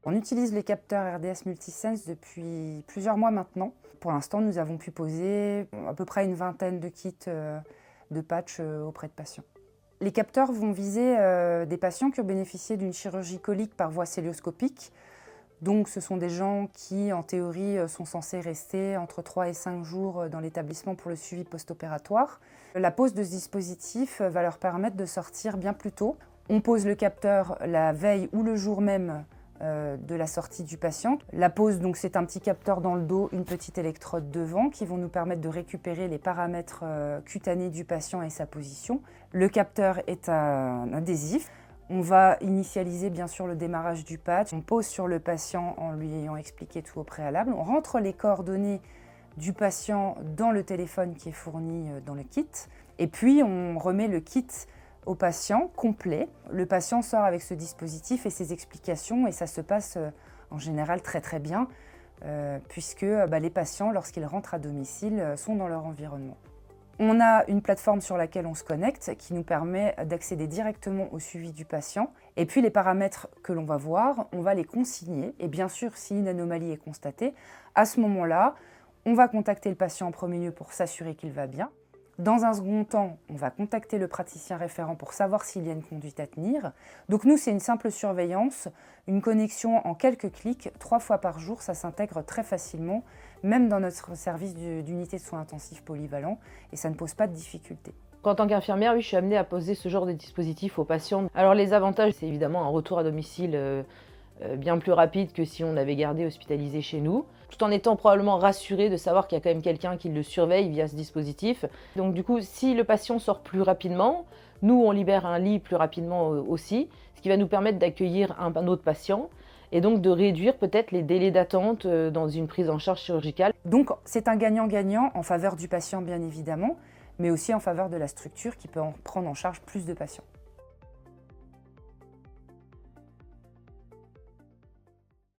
On utilise les capteurs RDS Multisense depuis plusieurs mois maintenant. Pour l'instant, nous avons pu poser à peu près une vingtaine de kits de patchs auprès de patients. Les capteurs vont viser des patients qui ont bénéficié d'une chirurgie colique par voie cœlioscopique. Donc ce sont des gens qui, en théorie, sont censés rester entre 3 et 5 jours dans l'établissement pour le suivi post-opératoire. La pose de ce dispositif va leur permettre de sortir bien plus tôt. On pose le capteur la veille ou le jour même de la sortie du patient. La pose, donc, c'est un petit capteur dans le dos, une petite électrode devant qui vont nous permettre de récupérer les paramètres cutanés du patient et sa position. Le capteur est un adhésif. On va initialiser bien sûr le démarrage du patch. On pose sur le patient en lui ayant expliqué tout au préalable. On rentre les coordonnées du patient dans le téléphone qui est fourni dans le kit. Et puis on remet le kit au patient complet. Le patient sort avec ce dispositif et ses explications et ça se passe en général très bien puisque les patients, lorsqu'ils rentrent à domicile, sont dans leur environnement. On a une plateforme sur laquelle on se connecte qui nous permet d'accéder directement au suivi du patient. Et puis les paramètres que l'on va voir, on va les consigner. Et bien sûr, si une anomalie est constatée, à ce moment-là, on va contacter le patient en premier lieu pour s'assurer qu'il va bien. Dans un second temps, on va contacter le praticien référent pour savoir s'il y a une conduite à tenir. Donc nous, c'est une simple surveillance, une connexion en quelques clics, 3 fois par jour, ça s'intègre très facilement, même dans notre service d'unité de soins intensifs polyvalents, et ça ne pose pas de difficulté. En tant qu'infirmière, oui, je suis amenée à poser ce genre de dispositif aux patients. Alors les avantages, c'est évidemment un retour à domicile bien plus rapide que si on avait gardé hospitalisé chez nous, tout en étant probablement rassuré de savoir qu'il y a quand même quelqu'un qui le surveille via ce dispositif. Donc du coup, si le patient sort plus rapidement, nous on libère un lit plus rapidement aussi, ce qui va nous permettre d'accueillir un autre patient et donc de réduire peut-être les délais d'attente dans une prise en charge chirurgicale. Donc c'est un gagnant-gagnant en faveur du patient bien évidemment, mais aussi en faveur de la structure qui peut en prendre en charge plus de patients.